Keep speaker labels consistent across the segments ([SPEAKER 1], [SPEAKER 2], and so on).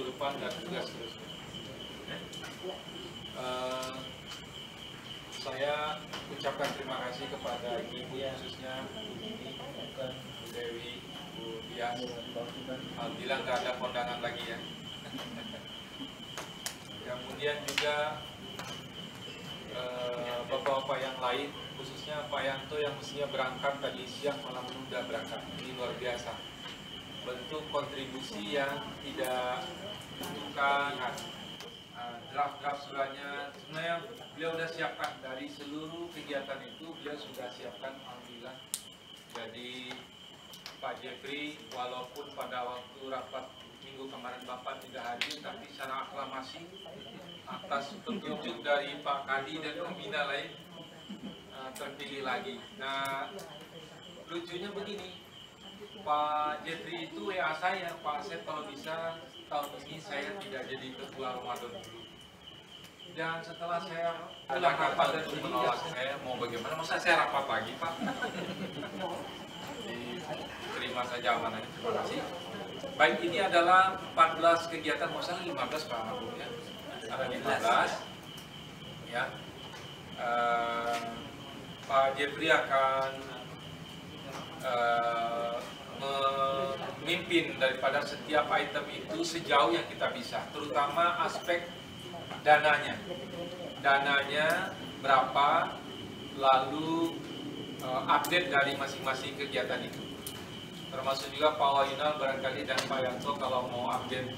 [SPEAKER 1] depan dan juga seterusnya. Saya ucapkan terima kasih kepada ibu khususnya Bu Dini, Bu Dewi, Bu Bias. Alhamdulillah nggak ada kondangan lagi ya. Kemudian juga bapak-bapak yang lain, khususnya Pak Yanto yang mestinya berangkat tadi siang malah menunda berangkat. Ini luar biasa. Bentuk kontribusi yang tidak bukan draft-draft suratnya. Sebenarnya beliau sudah siapkan dari seluruh kegiatan itu, beliau sudah siapkan, alhamdulillah. Jadi Pak Jeffrey, walaupun pada waktu rapat minggu kemarin Bapak tidak hadir, tapi secara aklamasi atas petunjuk dari Pak Kadi dan pembina lain terpilih lagi. Nah, lucunya begini, Pak Jeffrey itu WA saya, Pak Asep kalau bisa tahun ini saya tidak jadi ketua Ramadan dulu. Dan setelah saya pulang rapat dan menolak, saya mau bagaimana? Masa saya rapat lagi, Pak? Diterima saja amanahnya, terima kasih. Baik, ini adalah 14 kegiatan, maksudnya 15 Pak Agung ya. Ada 15 ya. Pak Jeffrey akan memimpin daripada setiap item itu sejauh yang kita bisa, terutama aspek dananya. Dananya berapa, lalu update dari masing-masing kegiatan itu. Termasuk juga Pak Wayunal barangkali dan Pak Yanto kalau mau update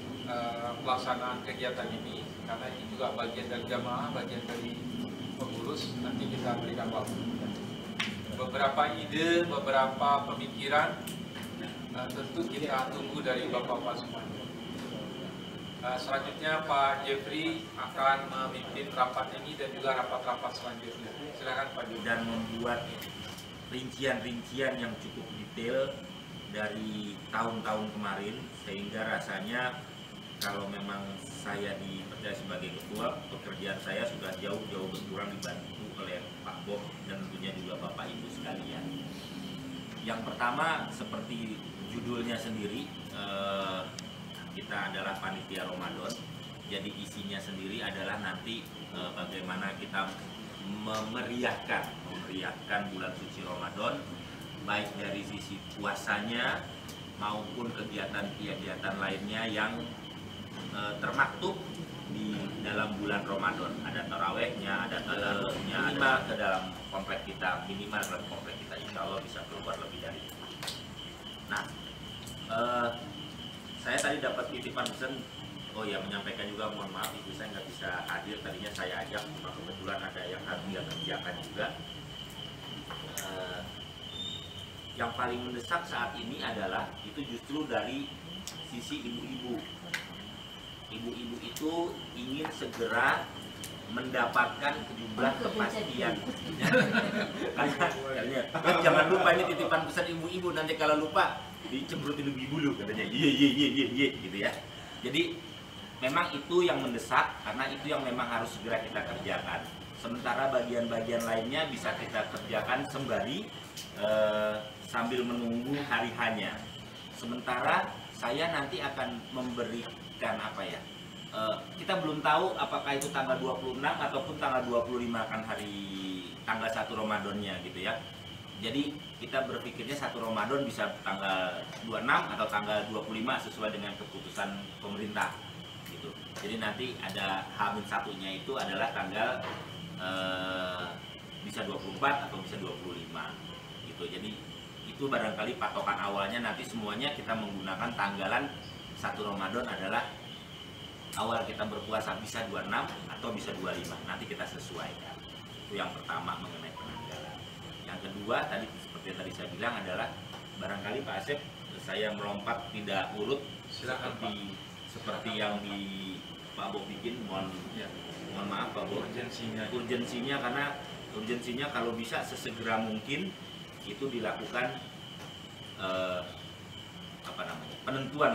[SPEAKER 1] pelaksanaan kegiatan ini, karena ini juga bagian dari jamaah, bagian dari pengurus, nanti kita berikan waktu. Beberapa ide, beberapa pemikiran tentu kita tunggu dari Bapak-Bapak semuanya. Selanjutnya Pak Jeffrey akan memimpin rapat ini dan juga rapat-rapat selanjutnya. Silakan Pak Jeffrey.
[SPEAKER 2] Dan membuat rincian-rincian yang cukup detail dari tahun-tahun kemarin, sehingga rasanya kalau memang saya dipercaya sebagai ketua, pekerjaan saya sudah jauh-jauh berkurang dibantu oleh Pak Bob dan tentunya juga Bapak Ibu sekalian. Yang pertama, seperti judulnya sendiri, kita adalah panitia Ramadan. Jadi isinya sendiri adalah nanti bagaimana kita memeriahkan bulan suci Ramadan, baik dari sisi puasanya maupun kegiatan-kegiatan lainnya yang termaktub di dalam bulan Ramadan. Ada tarawehnya, ada talalnya, minimal ke dalam komplek kita, insya Allah bisa keluar lebih dari itu. Nah, saya tadi dapat titipan pesan, menyampaikan juga, mohon maaf ibu saya nggak bisa hadir, tadinya saya ajak, kebetulan ada yang harus dia kerjakan juga. Yang paling mendesak saat ini adalah itu justru dari sisi ibu-ibu. Ibu-ibu itu ingin segera mendapatkan jumlah kepastian. Karena jangan lupa ini titipan pesan ibu-ibu, nanti kalau lupa dicemburutin ibu dulu katanya. Iya gitu ya. Jadi memang itu yang mendesak, karena itu yang memang harus segera kita kerjakan. Sementara bagian-bagian lainnya bisa kita kerjakan sembari sambil menunggu hari hanya. Sementara saya nanti akan memberikan kita belum tahu apakah itu tanggal 26 ataupun tanggal 25 kan tanggal 1 Ramadannya gitu ya. Jadi kita berpikirnya 1 Ramadan bisa tanggal 26 atau tanggal 25 sesuai dengan keputusan pemerintah gitu. Jadi nanti ada H-1-nya itu adalah tanggal bisa 24 atau bisa 25 gitu. Jadi itu barangkali patokan awalnya, nanti semuanya kita menggunakan tanggalan 1 Ramadan adalah awal kita berpuasa, bisa 26 atau bisa 25, nanti kita sesuaikan. Itu yang pertama mengenai penanggalan. Yang kedua tadi seperti tadi saya bilang adalah barangkali Pak Asep, saya melompat tidak urut. Silakan seperti yang di Pak Bob bikin, mohon maaf Pak Bob, urgensinya kalau bisa sesegera mungkin itu dilakukan penentuan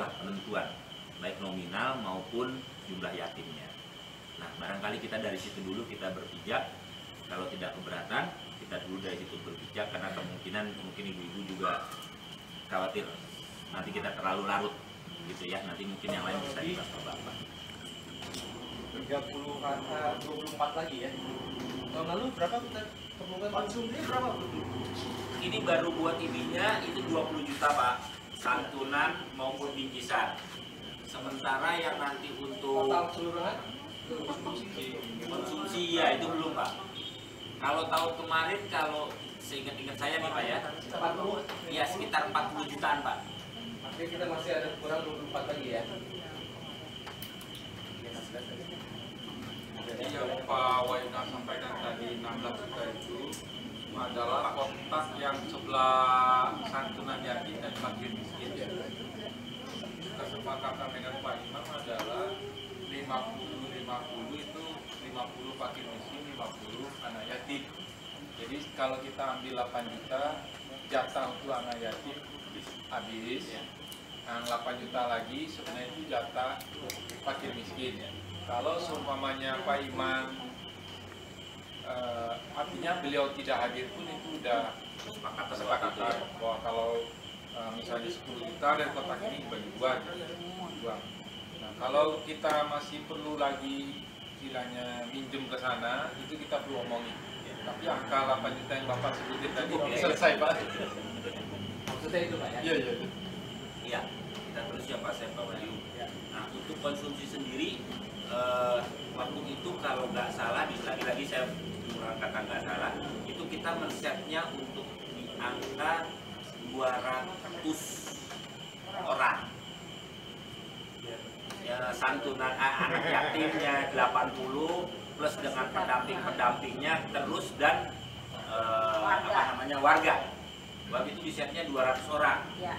[SPEAKER 2] baik nominal maupun jumlah yatimnya. Nah, barangkali kita dari situ dulu kita berpijak. Kalau tidak keberatan, kita dulu dari situ berpijak, karena mungkin ibu-ibu juga khawatir nanti kita terlalu larut gitu ya. Nanti mungkin yang lain bisa dibahas ke Bapak.
[SPEAKER 3] 24 lagi ya. Tahun lalu berapa kita temukan konsumsi berapa?
[SPEAKER 2] Ini baru buat ininya itu 20 juta Pak, santunan maupun bingkisan. Sementara yang nanti untuk
[SPEAKER 3] Total keseluruhan
[SPEAKER 2] konsumsi ya itu belum Pak. Kalau tahun kemarin, kalau seingat-ingat saya nih Pak ya,
[SPEAKER 3] 40.
[SPEAKER 2] ya sekitar 40 jutaan Pak.
[SPEAKER 3] Oke, kita masih ada kurang 24 lagi ya.
[SPEAKER 1] Jadi yang Pak Waina sampaikan tadi 16 juta itu adalah kontak yang sebelah santunan yatim dan fakir miskin ya. Kesepakatan dengan Pak Imam adalah 50-50 itu 50 fakir miskin, 50 anak yatim. Jadi kalau kita ambil 8 juta jatah untuk anak yatim habis, yang 8 juta lagi sebenarnya itu jatah fakir miskin ya. Kalau seumpamanya Pak Imam artinya beliau tidak hadir pun itu udah kesepakatan bahwa kalau misalnya 10 juta dari kotak ini bagi dua. Nah, kalau kita masih perlu lagi istilahnya minjem ke sana, itu kita perlu omongin. Tapi angka 8 juta yang Bapak sebutin tadi selesai Pak.
[SPEAKER 3] Maksudnya itu Pak ya?
[SPEAKER 1] Iya, iya.
[SPEAKER 2] Iya, kita terus ya Pak Pak Wahyu. Nah, untuk konsumsi sendiri, waktu itu kalau nggak salah, lagi-lagi saya mengatakan nggak salah, itu kita men-setnya untuk di angka 200 orang. Ya, santunan anak yatimnya 80 plus dengan pendampingnya terus dan warga. Waktu itu di setnya 200 orang.
[SPEAKER 4] Ya.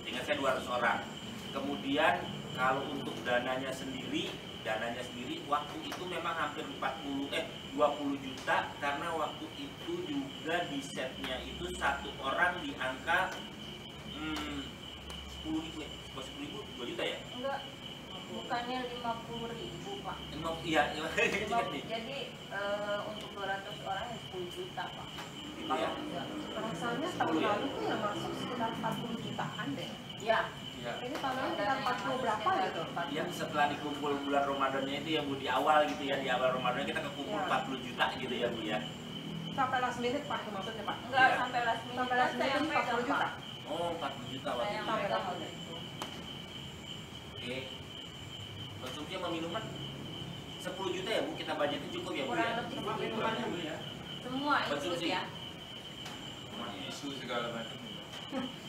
[SPEAKER 2] Ingat saya 200 orang. Kemudian kalau untuk dananya sendiri waktu itu memang hampir 20 juta karena waktu itu juga di setnya itu satu orang di angka 10.000 ya? 10.000 2 juta ya?
[SPEAKER 4] Enggak, bukannya 50.000 Pak.
[SPEAKER 2] Iya,
[SPEAKER 4] Jadi untuk 200 orang ya 10 juta Pak.
[SPEAKER 2] gitu ya.
[SPEAKER 5] Rasanya tahun lalu tuh yang masuk sekitar 40 jutaan deh.
[SPEAKER 4] Ya.
[SPEAKER 1] Iya.
[SPEAKER 5] Ini tahun lalu sekitar 40 berapa gitu?
[SPEAKER 2] Yang setelah dikumpul bulan Ramadannya itu ya Bu, di awal gitu ya, di awal Ramadan kita kekumpul
[SPEAKER 5] Ya.
[SPEAKER 2] 40 juta gitu ya Bu ya.
[SPEAKER 5] Sampai last minute Pak maksudnya Pak?
[SPEAKER 4] Enggak,
[SPEAKER 2] Iya.
[SPEAKER 4] sampai last minute.
[SPEAKER 5] Sampai last minute
[SPEAKER 4] Saya
[SPEAKER 5] 40 juta.
[SPEAKER 4] Pak.
[SPEAKER 2] Oh, 40 juta waktu
[SPEAKER 4] Saya
[SPEAKER 2] itu.
[SPEAKER 4] yang
[SPEAKER 5] Sampai
[SPEAKER 4] pegang
[SPEAKER 5] last
[SPEAKER 4] waktu
[SPEAKER 5] minute.
[SPEAKER 4] itu.
[SPEAKER 2] Oke. Konsumsi sama minuman 10 juta ya Bu, kita budgetin cukup ya Bu
[SPEAKER 4] Kurang
[SPEAKER 2] ya?
[SPEAKER 4] lebih
[SPEAKER 3] Sama
[SPEAKER 4] segitu.
[SPEAKER 3] minumannya Bu ya.
[SPEAKER 4] Semua ikut
[SPEAKER 2] Konsumsi.
[SPEAKER 4] ya.
[SPEAKER 1] Isu segala macam.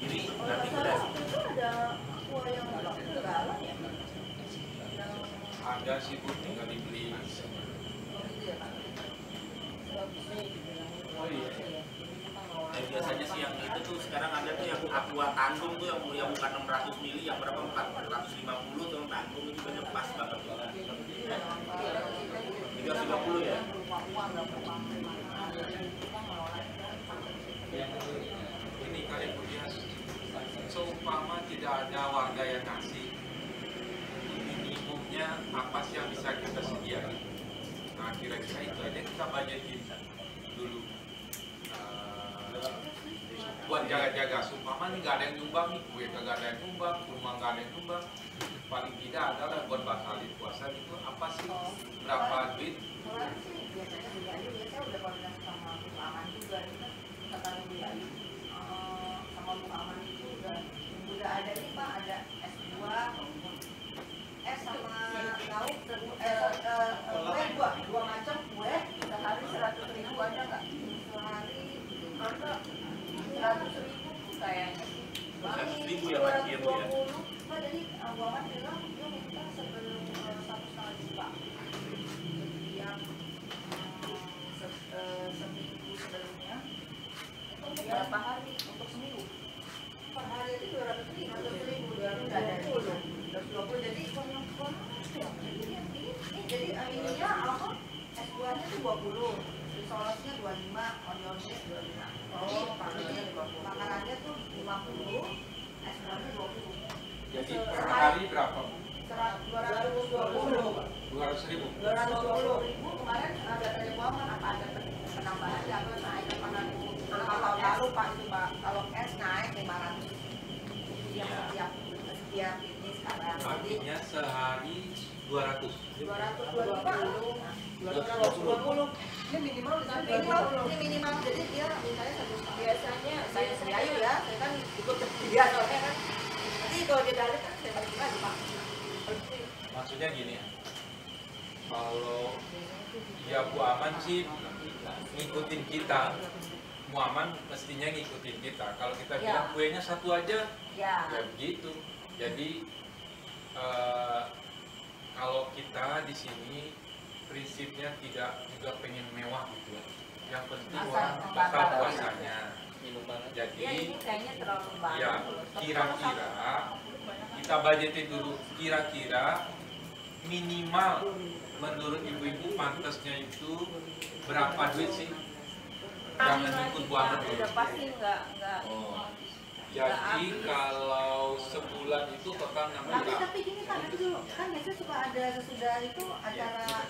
[SPEAKER 2] Jadi
[SPEAKER 5] Kalau
[SPEAKER 2] nanti
[SPEAKER 5] nggak
[SPEAKER 2] udah
[SPEAKER 5] salah waktu itu ada aqua yang galon ya?
[SPEAKER 1] Ada sih Bu, tinggal dibeli.
[SPEAKER 3] Oh iya.
[SPEAKER 2] biasanya sih yang itu tuh sekarang ada tuh yang aqua tanggung tuh yang bukan 600 mili, yang berapa 450 tuh tanggung itu banyak pas banget tuh. 350 ya.
[SPEAKER 1] Ini kali punya seumpama tidak ada warga yang ngasih, minimumnya apa sih yang bisa kita sediakan? Nah kira-kira itu aja kita budgetin dulu. Buat jaga-jaga, seumpama nih nggak ada yang nyumbang nih, kue kagak ada yang nyumbang, rumah nggak ada yang nyumbang, paling tidak adalah buat batalin puasa itu apa sih, berapa duit?
[SPEAKER 5] Kalau sih biasanya beli aja, biasanya udah koordinasi sama Bu Aman juga, kita taruh beli aja sama Bu Aman itu udah ada nih Pak, ada S2, sama tahu kue macam kue
[SPEAKER 4] Sehari 100.000 ada nggak?
[SPEAKER 5] sehari
[SPEAKER 4] Ada 100.000 kayaknya.
[SPEAKER 2] 100.000 ya Pak ya Bu ya.
[SPEAKER 5] 20. Pak jadi Bu Aman bilang dia minta sebelum 1,5 juta setiap seminggu sebelumnya itu
[SPEAKER 4] Berapa hari?
[SPEAKER 5] untuk seminggu per hari itu 200.000 220 jadi jadi ininya apa S2 nya itu 20 risolosnya 25 onionnya 25 jadi makanannya tuh 50 S2 nya 20
[SPEAKER 1] Jadi per hari berapa?
[SPEAKER 5] 220
[SPEAKER 1] 200.000.
[SPEAKER 5] 220.000 kemarin ada dari Waman apa ada penambahan apa naik karena tahun lalu Pak itu Pak kalau es naik 500 setiap ini sekarang
[SPEAKER 1] 200.
[SPEAKER 5] 220. Ini minimal minimal jadi dia misalnya 1,5.
[SPEAKER 4] Biasanya
[SPEAKER 5] Saya sendiri ya, saya kan ikut dia soalnya kan. Nanti kalau dia balik kan saya balik lagi Pak.
[SPEAKER 1] Maksudnya gini, kalau ya Bu Aman sih ngikutin kita, Bu Aman mestinya ngikutin kita. Kalau kita bilang kuenya satu aja,
[SPEAKER 4] ya
[SPEAKER 1] ya begitu. Jadi kalau kita di sini prinsipnya tidak juga pengen mewah gitu ya. Yang penting
[SPEAKER 4] Asal
[SPEAKER 1] orang
[SPEAKER 4] membakar
[SPEAKER 1] bakal puasanya. Jadi
[SPEAKER 4] ya ini kayaknya terlalu banyak
[SPEAKER 1] ya
[SPEAKER 4] loh.
[SPEAKER 1] kira-kira kita budgetin dulu, kira-kira minimal menurut ibu-ibu pantasnya itu berapa duit sih? Jangan ikut Bu Aman dulu.
[SPEAKER 4] Udah pasti enggak
[SPEAKER 1] Jadi kalau sebulan itu total 6 juta.
[SPEAKER 5] Tapi gini Pak, nanti dulu kan biasanya suka ada sesudah itu acara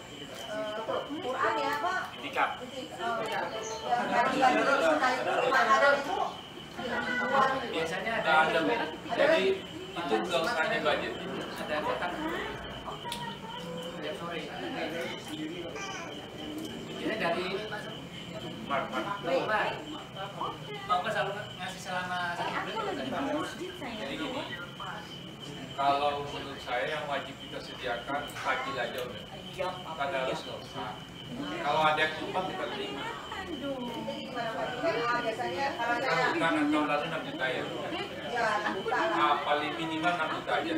[SPEAKER 5] Quran ya Pak.
[SPEAKER 2] Itikaf.
[SPEAKER 3] Biasanya
[SPEAKER 1] Nggak ada, Bu. Jadi itu nggak usah budget.
[SPEAKER 3] ada kotak setiap sore. Ini dari
[SPEAKER 2] Mark.
[SPEAKER 3] Bapak selalu ngasih selama satu bulan.
[SPEAKER 1] Jadi gini, kalau menurut saya yang wajib kita sediakan tajil aja udah. Tadarus nggak usah. Kalau ada yang tumpang kita terima.
[SPEAKER 5] Biasanya kalau
[SPEAKER 1] Kan
[SPEAKER 5] saya
[SPEAKER 1] bukan tahun lalu 6 juta ya. Paling minimal 6 juta aja.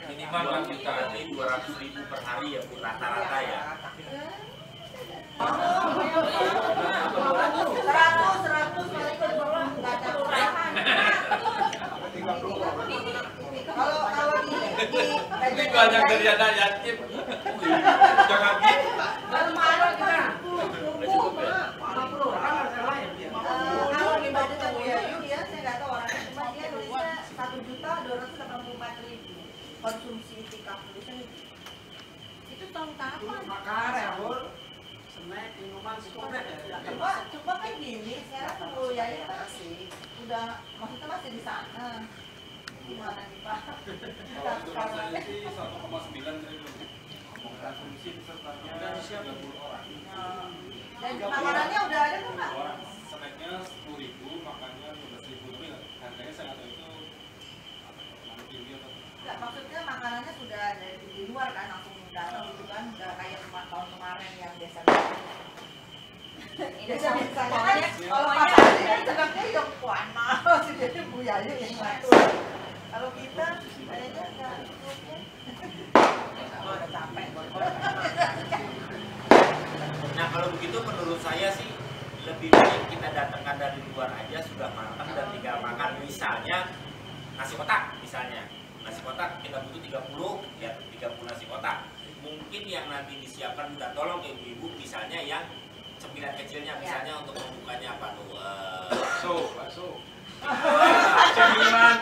[SPEAKER 1] Minimal 6 juta aja.
[SPEAKER 2] Berarti 200.000 per hari ya Bu, rata-rata ya.
[SPEAKER 5] 100 paling ke bawah nggak ada kurangan. Kalau di
[SPEAKER 1] Ini banyak dari anak yatim. Jangan gitu.
[SPEAKER 5] malu kita. Kalau di budget Bu Yayu ya, saya nggak tahu orangnya, cuma dia nulisnya 1.284.000 konsumsi itikaf tulisannya. Itu tahun kapan? Coba kan gini, sekarang Bu Yayu masih udah, maksudnya masih di sana. Gimana nih Pak?
[SPEAKER 6] Saya sih 1,9 triliun. Konsumsi pesertanya 30 orang.
[SPEAKER 5] Dan makanannya udah ada kan Pak?
[SPEAKER 6] Snacknya 10.000, makannya 12.000 lebih lah. Harganya saya nggak tahu itu apa tinggi atau
[SPEAKER 5] Enggak, maksudnya makanannya sudah ada di luar kan, langsung datang gitu kan, nggak kayak tahun kemarin yang biasanya. Biasanya kan kalau makanannya kan senangnya yang panas, jadi Bu Yayu yang ngatur. Kalau kita kayaknya nggak ikutnya. Udah capek.
[SPEAKER 2] Nah kalau begitu menurut saya sih lebih baik kita datangkan dari luar aja sudah matang dan tinggal makan. Misalnya nasi kotak misalnya. Nasi kotak kita butuh 30 ya 30 nasi kotak. Mungkin yang nanti disiapkan minta tolong ke ibu-ibu misalnya yang cemilan kecilnya misalnya untuk membukanya apa tuh?
[SPEAKER 1] Bakso.
[SPEAKER 2] Cemilan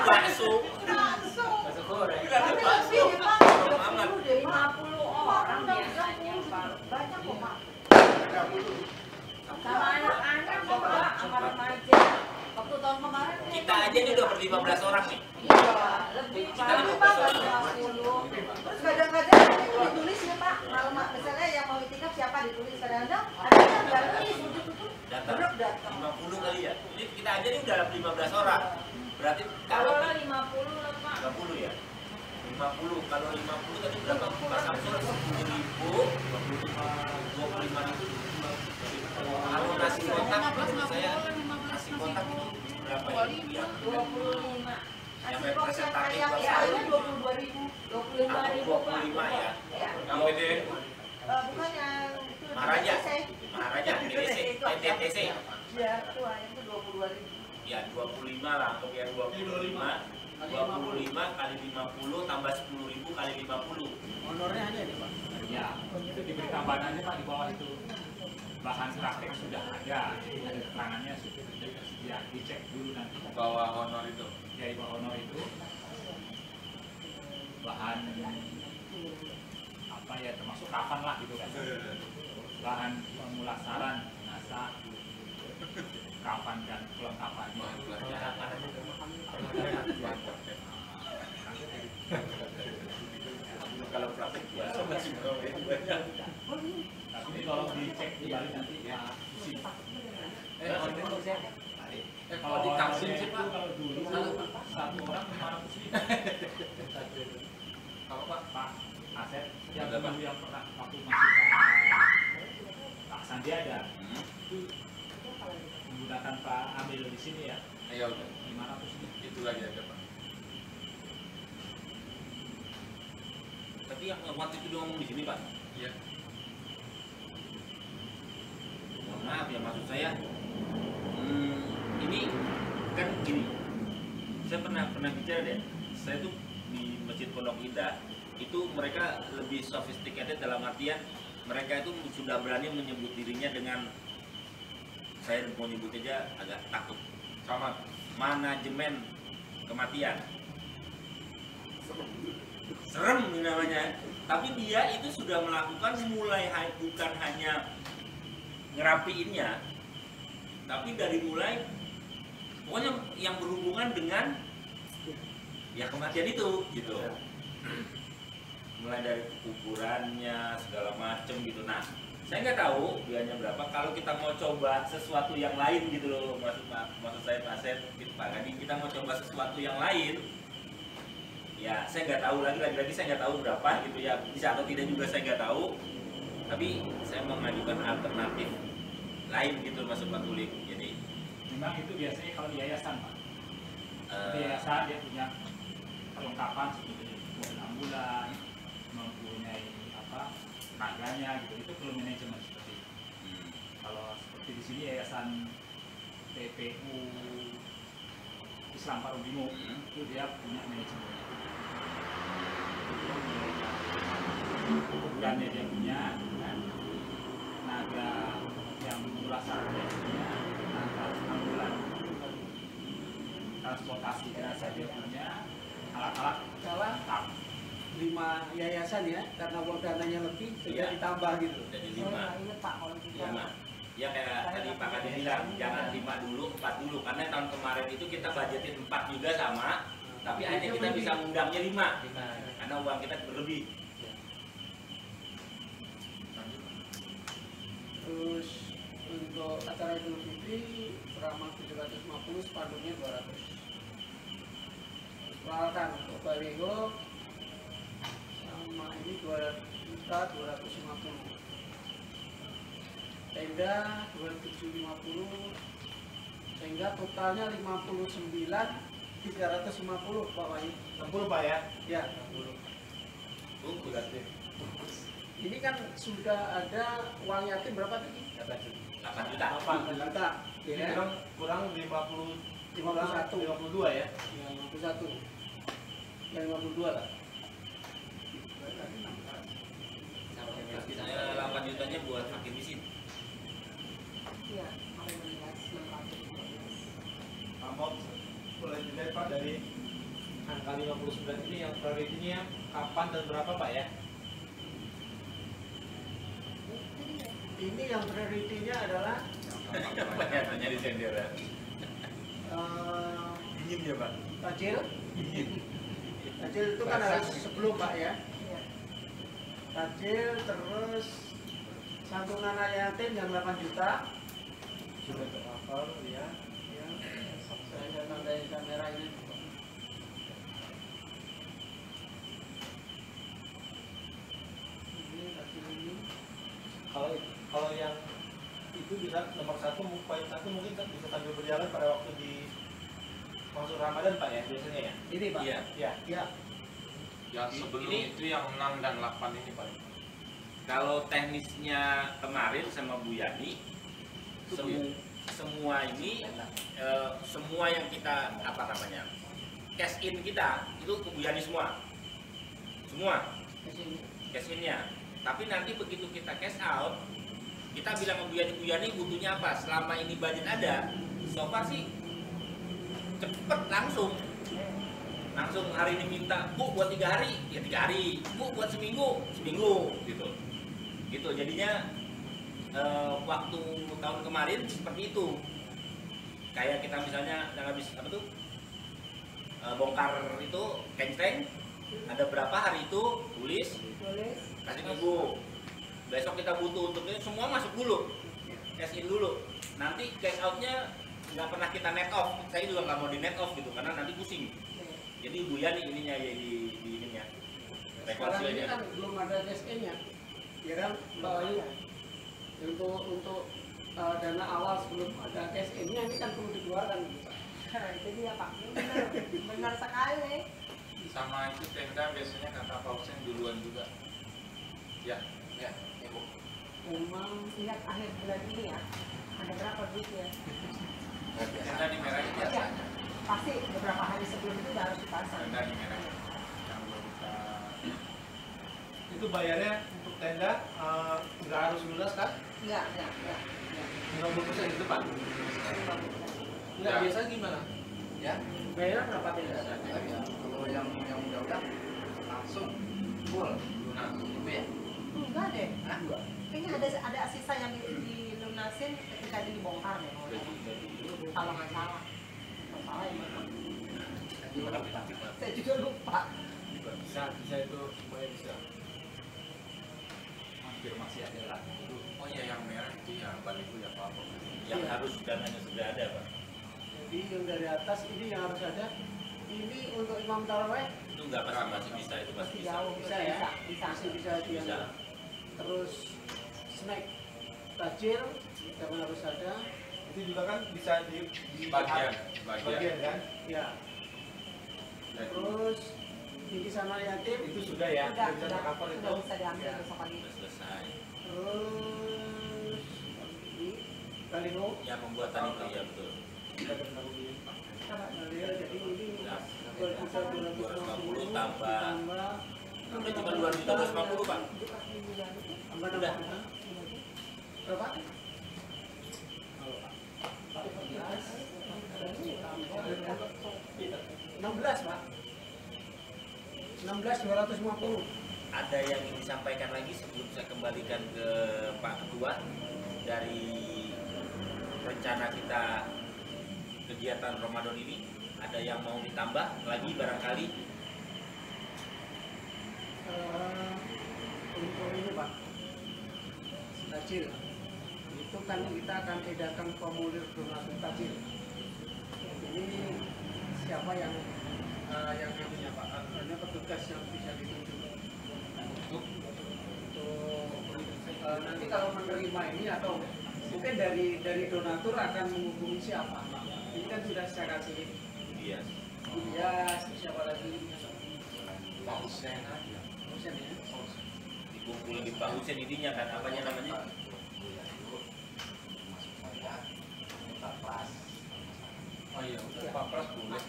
[SPEAKER 2] bakso.
[SPEAKER 3] Bakso goreng.
[SPEAKER 5] Tapi lebih ya Pak, 20 deh,
[SPEAKER 4] 50 orang biasanya Pak.
[SPEAKER 5] banyak kok Pak.
[SPEAKER 4] Sama anak-anak Pak, sama remaja.
[SPEAKER 5] Waktu tahun kemarin
[SPEAKER 2] Kita aja ini udah ber-15 orang nih.
[SPEAKER 5] iya,
[SPEAKER 4] Lebih
[SPEAKER 2] Kita
[SPEAKER 4] Pak.
[SPEAKER 5] tapi Pak baru 50. Terus kadang-kadang itu ditulis ya Pak, kalau misalnya yang mau itikaf siapa ditulis, kadang-kadang ada yang nggak nulis, tutup-tutup
[SPEAKER 2] Datang
[SPEAKER 5] belum datang.
[SPEAKER 2] 50 kali ya. Ini kita aja ini udah 15 orang. Berarti
[SPEAKER 4] Kalau
[SPEAKER 2] kalau
[SPEAKER 4] lah 50 lah Pak.
[SPEAKER 2] 30 ya. 50 kalau 50 tadi berapa Mas Samsul? 10.000 25.000. Kalau nasi kotak menurut saya nasi kotak itu berapa ya?
[SPEAKER 4] 25.
[SPEAKER 2] Yang
[SPEAKER 5] Nasi box yang
[SPEAKER 2] representatif
[SPEAKER 5] kayak
[SPEAKER 2] buat
[SPEAKER 5] biasanya
[SPEAKER 2] saya.
[SPEAKER 5] 22.000.
[SPEAKER 2] 25 ya.
[SPEAKER 5] Ya.
[SPEAKER 1] Yang BDN
[SPEAKER 5] Bukan yang itu
[SPEAKER 2] Maharaja.
[SPEAKER 5] DTC.
[SPEAKER 2] Maharaja DTC, NTTC.
[SPEAKER 5] Ya, itu yang itu 22.000.
[SPEAKER 2] Ya 25 lah, untuk yang 25 kali 50 tambah 10.000 kali 50.
[SPEAKER 3] Honornya ada nih Pak.
[SPEAKER 7] Ya, itu diberi tambahan aja Pak di bawah itu. Bahan praktek sudah ada, ada keterangannya sudah tersedia. Dicek dulu nanti.
[SPEAKER 1] bawa honor itu.
[SPEAKER 7] Ya, di bawah honor itu bahan apa ya termasuk kafan lah gitu kan. Bahan pemulasaran jenazah, kafan dan kelengkapannya.
[SPEAKER 2] Kalau praktek puasa masih banyak.
[SPEAKER 7] Tapi ini kalau dicek kembali nanti ya sih.
[SPEAKER 1] Kalau dikasih sih Pak,
[SPEAKER 7] Kalau dulu satu orang 500.000.
[SPEAKER 1] kalau Pak,
[SPEAKER 7] Pak Asep yang
[SPEAKER 1] Ada, Pak.
[SPEAKER 7] dulu yang pernah waktu masih Pak Sandi ada itu menggunakan Pak Amil di sini ya
[SPEAKER 1] ayo udah,
[SPEAKER 7] 500.000.
[SPEAKER 1] itu lagi aja Pak.
[SPEAKER 2] Tapi yang waktu itu dia ngomong di sini Pak.
[SPEAKER 1] Iya.
[SPEAKER 2] Mohon maaf ya, maksud saya ini kan gini, saya pernah bicara deh, saya tuh di Masjid Pondok Indah itu mereka lebih sophisticated dalam artian mereka itu sudah berani menyebut dirinya dengan, saya mau nyebut aja agak takut,
[SPEAKER 1] Sama.
[SPEAKER 2] manajemen kematian. Serem ini namanya. Tapi dia itu sudah melakukan mulai bukan hanya ngerapiinnya, tapi dari mulai pokoknya yang berhubungan dengan ya kematian itu gitu. Mulai dari kuburannya segala macem gitu. Nah, saya nggak tahu biayanya berapa. Kalau kita mau coba sesuatu yang lain gitu loh, maksud saya Pak Asep, gitu, Pak Gadi, kita mau coba sesuatu yang lain, ya saya nggak tahu lagi saya nggak tahu berapa gitu ya, bisa atau tidak juga saya nggak tahu. Tapi saya mengajukan alternatif lain gitu Mas Pak Tulik. Jadi
[SPEAKER 7] Memang itu biasanya kalau di yayasan Pak. Di yayasan dia punya perlengkapan seperti mobil ambulan, mempunyai apa tenaganya gitu, itu perlu manajemen seperti itu. Kalau seperti di sini yayasan PPU Islam Parung Bimo itu dia punya manajemennya. Kuburannya dia punya, kan? Tenaga yang mulasan dia punya, tenaga ambulan, transportasi jenazah dia punya, alat-alat
[SPEAKER 3] Salah
[SPEAKER 7] lengkap.
[SPEAKER 3] 5 yayasan ya, karena uang dananya lebih
[SPEAKER 2] Iya.
[SPEAKER 3] sudah ditambah gitu.
[SPEAKER 2] jadi
[SPEAKER 4] Saya
[SPEAKER 2] 5.
[SPEAKER 4] nggak ingat Pak kalau kita.
[SPEAKER 2] 5. Ya kayak tadi Pak Kadi bilang, jangan 5 dulu, 4 dulu. Karena tahun kemarin itu kita budgetin 4 juga sama, tapi hanya kita bisa ngundangnya 5. Karena uang kita berlebih.
[SPEAKER 3] Terus untuk acara Idul Fitri ramah 750, spanduknya 200. Peralatan untuk baliho sama ini 2.250. Tenda 2.750, sehingga totalnya 59.350 Pak Wahyu.
[SPEAKER 6] 60 Pak ya?
[SPEAKER 3] Ya,
[SPEAKER 2] Tunggu.
[SPEAKER 3] ini kan sudah ada uang yatim berapa tadi?
[SPEAKER 2] 8 juta.
[SPEAKER 3] 8 juta.
[SPEAKER 6] Ini
[SPEAKER 3] Ya.
[SPEAKER 6] kurang 50,
[SPEAKER 3] 51.
[SPEAKER 6] 52 ya?
[SPEAKER 3] Ya, 51. Yang 52 lah.
[SPEAKER 2] Saya 8 jutanya buat fakir miskin.
[SPEAKER 4] Iya, 16.
[SPEAKER 6] Kamu boleh dilihat Pak dari angka 59 ini yang prioritinya kapan dan berapa Pak ya?
[SPEAKER 3] Ini yang prioritinya adalah
[SPEAKER 2] Banyaknya di sendiri. Dingin ya Pak.
[SPEAKER 3] tajil. Tajil itu kan harus sebelum Pak ya.
[SPEAKER 4] Iya.
[SPEAKER 3] Tajil, terus santunan anak yatim yang 8 juta.
[SPEAKER 6] Sudah tercover ya.
[SPEAKER 3] Ya, saya tandain kamera ini. Ini tajil ini.
[SPEAKER 6] Kalau yang itu bisa nomor 1, poin 1 mungkin kan bisa sambil berjalan pada waktu di masuk Ramadan Pak ya biasanya ya?
[SPEAKER 3] Ini Pak.
[SPEAKER 2] Iya.
[SPEAKER 6] Ya.
[SPEAKER 3] Ya.
[SPEAKER 1] Yang sebelum
[SPEAKER 2] Ini-
[SPEAKER 1] itu yang 6 dan 8 ini Pak.
[SPEAKER 2] Kalau teknisnya kemarin sama Bu Yani, semua ini semua yang kita apa namanya cash in kita itu ke Bu Yani semua,
[SPEAKER 3] Ke sini.
[SPEAKER 2] cash innya. Tapi nanti begitu kita cash out, kita bilang ke Bu Yani butuhnya apa? Selama ini budget ada, so far sih cepet langsung hari ini minta Bu buat 3 hari ya 3 hari, Bu buat seminggu gitu jadinya waktu tahun kemarin seperti itu, kayak kita misalnya yang habis apa tuh bongkar itu kenceng Ada berapa hari itu tulis,
[SPEAKER 5] Tulis.
[SPEAKER 2] kasih ke ibu. Besok kita butuh untuk ini semua masuk dulu, cash in dulu. Nanti cash outnya nggak pernah kita net off. Saya juga nggak mau di net off gitu karena nanti pusing. Jadi ibu ya nih ininya ya di ininya.
[SPEAKER 3] Sekarang ini
[SPEAKER 2] Rekonsiliasinya.
[SPEAKER 3] kan belum ada SN-nya, ya kan Mbak Ayu? Untuk dana awal sebelum ada SN-nya ini kan perlu dikeluarkan.
[SPEAKER 5] Itu dia Pak, benar sekali.
[SPEAKER 1] Sama itu tenda biasanya kata Pak Husen duluan juga. Ya, Ibu.
[SPEAKER 5] Memang lihat akhir bulan ini ya, ada berapa duitnya?
[SPEAKER 1] Tenda di merah itu biasanya.
[SPEAKER 5] Pasti beberapa hari sebelum itu udah harus dipasang.
[SPEAKER 1] Tenda di merah. Yang belum kita
[SPEAKER 6] Itu bayarnya untuk tenda nggak harus lunas kan?
[SPEAKER 5] Enggak.
[SPEAKER 6] 50% itu Pak. Nggak,
[SPEAKER 1] Ya.
[SPEAKER 6] biasa gimana?
[SPEAKER 8] Ya,
[SPEAKER 3] Bayarnya berapa tidak?
[SPEAKER 8] ya. Kalau yang udah langsung full lunas itu ya.
[SPEAKER 5] Enggak deh.
[SPEAKER 8] Nah,
[SPEAKER 5] Kayaknya ada sisa yang dilunasin ketika dibongkar deh. Kalau nggak salah. Nggak salah ya. Saya juga lupa.
[SPEAKER 6] Bisa itu semuanya bisa.
[SPEAKER 7] Hampir masih ada lagi.
[SPEAKER 1] Oh iya yang merah itu ya baliho ya Pak.
[SPEAKER 2] Yang
[SPEAKER 3] Iya.
[SPEAKER 2] harus dananya sudah ada, Pak.
[SPEAKER 3] Jadi yang dari atas ini yang harus ada. Ini untuk imam taraweh
[SPEAKER 2] Itu nggak pasti masih bisa, itu pasti bisa.
[SPEAKER 5] Jauh
[SPEAKER 3] bisa ya,
[SPEAKER 5] Bisa.
[SPEAKER 3] masih bisa
[SPEAKER 2] Bisa.
[SPEAKER 3] dia. Terus snack tajil yang harus ada.
[SPEAKER 6] Itu juga kan bisa di
[SPEAKER 1] Bagian.
[SPEAKER 6] bagian kan?
[SPEAKER 3] Ya.
[SPEAKER 1] Jadi,
[SPEAKER 3] Terus bingkisan anak yatim.
[SPEAKER 6] Itu sudah ya,
[SPEAKER 5] Sudah
[SPEAKER 6] bisa cover itu.
[SPEAKER 5] bisa diambil
[SPEAKER 6] Ya.
[SPEAKER 5] besok pagi.
[SPEAKER 2] Sudah selesai.
[SPEAKER 3] Terus ini baliho.
[SPEAKER 2] Yang pembuatan itu ya betul.
[SPEAKER 3] Baliho jadi ini
[SPEAKER 2] Ya.
[SPEAKER 3] 2.250
[SPEAKER 2] tambah. Udah cuma 2.250, Pak.
[SPEAKER 3] Tambah
[SPEAKER 2] Udah.
[SPEAKER 3] Berapa? 16 Pak. 16.250.
[SPEAKER 2] Ada yang ingin disampaikan lagi sebelum saya kembalikan ke Pak Ketua dari rencana kita kegiatan Ramadan ini. Ada yang mau ditambah lagi barangkali?
[SPEAKER 3] Untuk ini Pak, tajil itu kan kita akan edarkan formulir donasi tajil. Ini siapa yang namanya Pak? Ada petugas yang bisa ditunjuk untuk nanti kalau menerima ini atau mungkin dari donatur akan menghubungi siapa? Ini kan sudah secara cilik.
[SPEAKER 2] Iya.
[SPEAKER 3] Ya, siapa lagi?
[SPEAKER 1] Pak Husen aja.
[SPEAKER 3] Husen ya.
[SPEAKER 2] Dikumpulin di Pak Husen ininya kan apanya namanya?
[SPEAKER 1] Oh iya, Pak Pras boleh.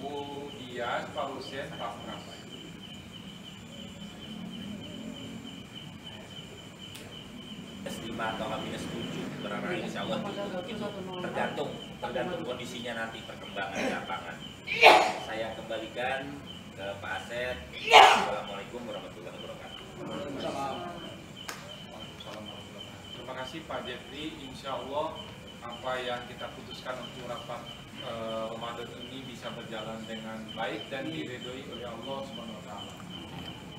[SPEAKER 1] Bu Dias, Pak Husen, Pak Pras.
[SPEAKER 2] S5 atau H-7 berarti insya Allah itu tergantung kondisinya nanti perkembangan di lapangan. Saya kembalikan ke Pak Asep. Assalamualaikum warahmatullahi wabarakatuh.
[SPEAKER 1] Terima kasih Pak Jeffrey. Insya Allah apa yang kita putuskan untuk rapat Ramadan ini bisa berjalan dengan baik dan diridhoi oleh Allah SWT.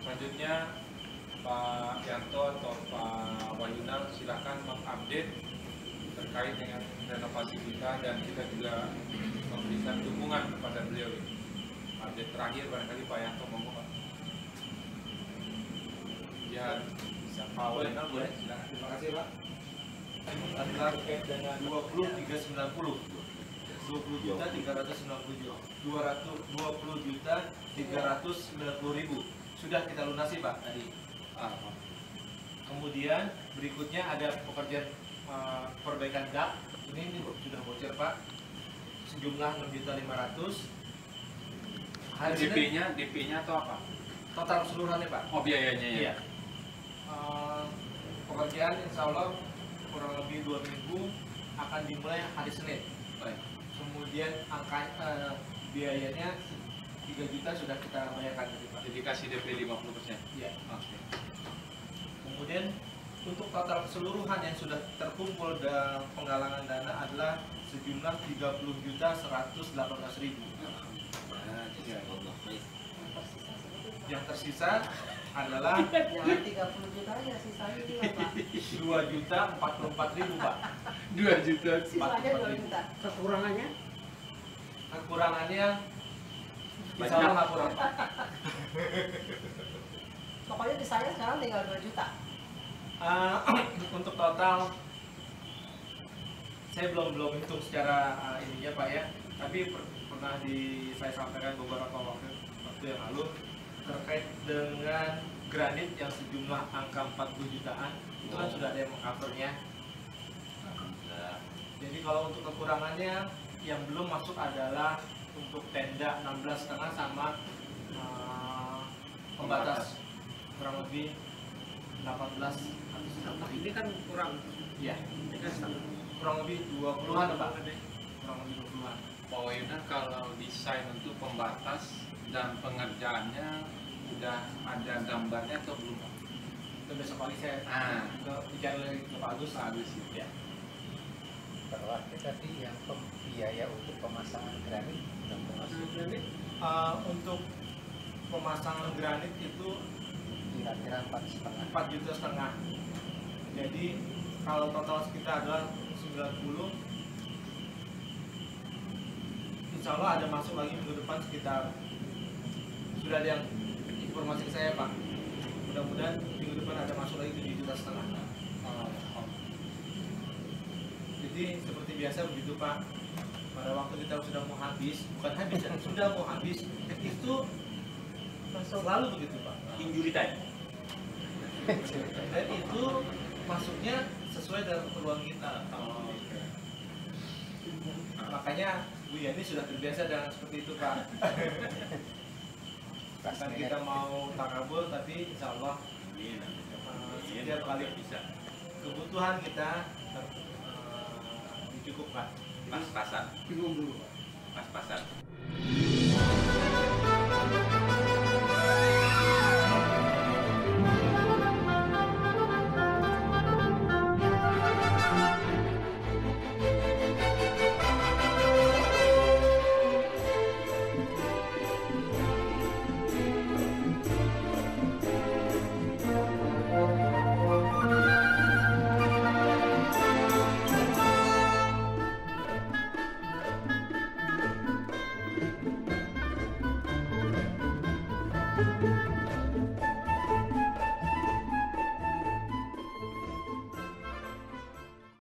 [SPEAKER 1] Selanjutnya Pak Yanto atau Pak Wayunar silahkan mengupdate terkait dengan renovasi kita dan kita juga memberikan dukungan kepada beliau ini. Update terakhir barangkali Pak Yanto ngomong Pak. Ya, Pak Wayunar boleh silakan.
[SPEAKER 6] Terima kasih Pak. Adalah terkait dengan 20.390. 20.390 220.390.000 sudah kita lunasi Pak tadi. Kemudian berikutnya ada pekerjaan perbaikan dak. Ini sudah bocor Pak. Sejumlah 6.500.000.
[SPEAKER 1] DP-nya atau apa?
[SPEAKER 6] Total keseluruhannya Pak.
[SPEAKER 1] Oh biayanya ya.
[SPEAKER 6] Iya. Pekerjaan insya Allah kurang lebih 2 minggu akan dimulai hari Senin.
[SPEAKER 1] Baik.
[SPEAKER 6] Kemudian angka biayanya 3 juta sudah kita bayarkan tadi Pak.
[SPEAKER 1] Jadi kasih DP 50%.
[SPEAKER 6] Iya.
[SPEAKER 1] Oke.
[SPEAKER 6] Kemudian untuk total keseluruhan yang sudah terkumpul dalam penggalangan dana adalah sejumlah 30.118.000. Yang tersisa adalah
[SPEAKER 3] Jangan 30 juta aja, sisanya juga Pak.
[SPEAKER 6] 2.044.000 Pak.
[SPEAKER 1] 2 juta.
[SPEAKER 5] Sisanya 2 juta.
[SPEAKER 3] Kekurangannya?
[SPEAKER 6] Kekurangannya insya Allah nggak kurang Pak.
[SPEAKER 5] Pokoknya di saya sekarang tinggal 2 juta.
[SPEAKER 6] Untuk total saya belum hitung secara ininya Pak ya, tapi pernah saya sampaikan beberapa waktu yang lalu terkait dengan granit yang sejumlah angka 40 jutaan itu kan sudah ada yang mengcovernya. Jadi kalau untuk kekurangannya yang belum masuk adalah untuk tenda 16,5 sama pembatas kurang lebih 18 atau 19.
[SPEAKER 3] Ini kan kurang.
[SPEAKER 6] Iya,
[SPEAKER 3] Ini kan setengah.
[SPEAKER 6] kurang lebih 20-an Pak. Kurang lebih 20-an.
[SPEAKER 1] Poinnya kalau desain untuk pembatas dan pengerjaannya udah ada gambarnya atau belum?
[SPEAKER 6] Itu besok pagi saya bicara lagi ke Pak Agus. Ya.
[SPEAKER 8] Berarti tadi yang biaya untuk pemasangan granit
[SPEAKER 3] Granit
[SPEAKER 6] Untuk pemasangan granit itu
[SPEAKER 8] kira-kira 4,5.
[SPEAKER 6] 4,5 juta. Jadi kalau total kita adalah 90, insya Allah ada masuk lagi minggu depan sekitar, sudah ada yang informasi ke saya Pak, mudah-mudahan minggu depan ada masuk lagi 7,5 juta. Jadi seperti biasa begitu Pak, pada waktu kita sudah mau habis, bukan habis ya, sudah mau habis, itu selalu begitu Pak.
[SPEAKER 2] Injury time.
[SPEAKER 6] Dan itu masuknya sesuai dengan keperluan kita. Makanya Bu Yani sudah terbiasa dengan seperti itu Pak. Bukan kita mau takabur, tapi insya Allah setiap kali
[SPEAKER 2] bisa
[SPEAKER 6] kebutuhan kita dicukupkan.
[SPEAKER 2] pas-pasan.
[SPEAKER 3] bingung dulu.
[SPEAKER 2] Pas-pasan.
[SPEAKER 5] Thank you.